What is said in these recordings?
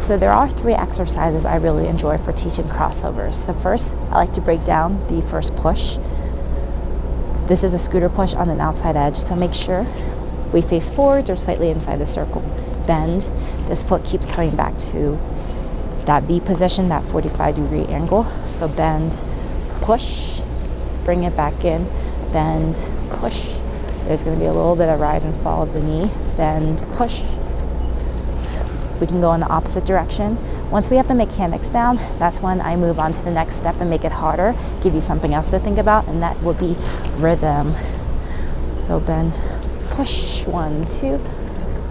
So there are 3 exercises I really enjoy for teaching crossovers. So first, I like to break down the first push. This is a scooter push on an outside edge, so make sure we face forwards or slightly inside the circle. Bend. This foot keeps coming back to that V position, that 45-degree angle. So bend, push, bring it back in, bend, push. There's going to be a little bit of rise and fall of the knee, bend, push. We can go in the opposite direction. Once we have the mechanics down, that's when I move on to the next step and make it harder, give you something else to think about, and that would be rhythm. So bend, push, 1, 2,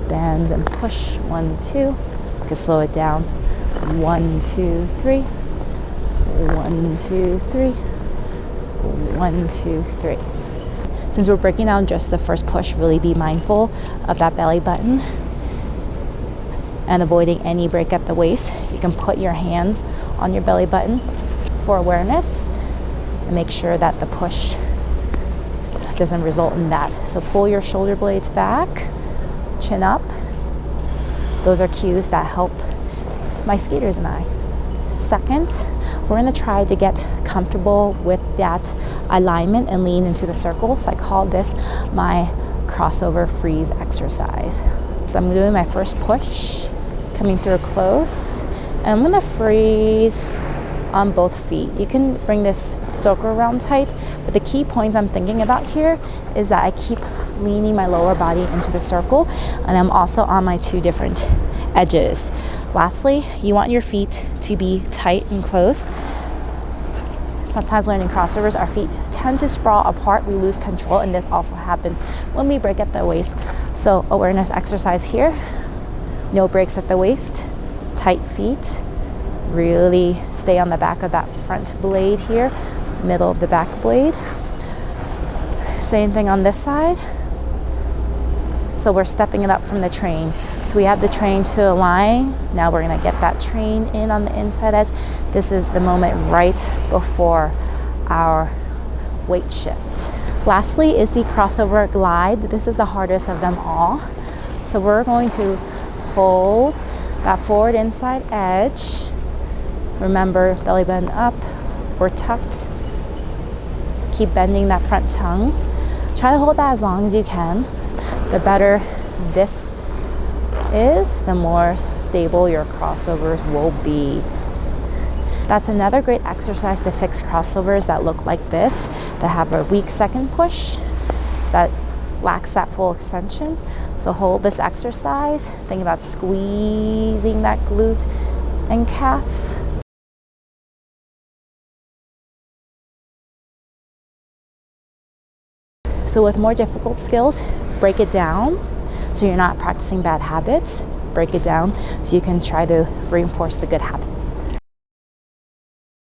bend and push, 1, 2. You can slow it down. 1, 2, 3. 1, 2, 3. 1, 2, 3. Since we're breaking down just the first push, really be mindful of that belly button and avoiding any break at the waist. You can put your hands on your belly button for awareness and make sure that the push doesn't result in that. So pull your shoulder blades back, chin up. Those are cues that help my skaters and I. Second, we're going to try to get comfortable with that alignment and lean into the circle. So I call this my crossover freeze exercise. So I'm doing my first push, coming through close, and I'm going to freeze on both feet. You can bring this circle around tight, but the key points I'm thinking about here is that I keep leaning my lower body into the circle, and I'm also on my 2 different edges. Lastly, you want your feet to be tight and close. Sometimes learning crossovers, our feet tend to sprawl apart. We lose control, and this also happens when we break at the waist. So awareness exercise here. No breaks at the waist. Tight feet. Really stay on the back of that front blade here. Middle of the back blade. Same thing on this side. So we're stepping it up from the train. So we have the train to align. Now we're gonna get that train in on the inside edge. This is the moment right before our weight shift. Lastly is the crossover glide. This is the hardest of them all. So we're going to hold that forward inside edge. Remember, belly button up or tucked. Keep bending that front tongue. Try to hold that as long as you can. The better this is, the more stable your crossovers will be. That's another great exercise to fix crossovers that look like this, that have a weak second push, that lacks that full extension. So hold this exercise. Think about squeezing that glute and calf. So with more difficult skills, break it down so you're not practicing bad habits. Break it down so you can try to reinforce the good habits.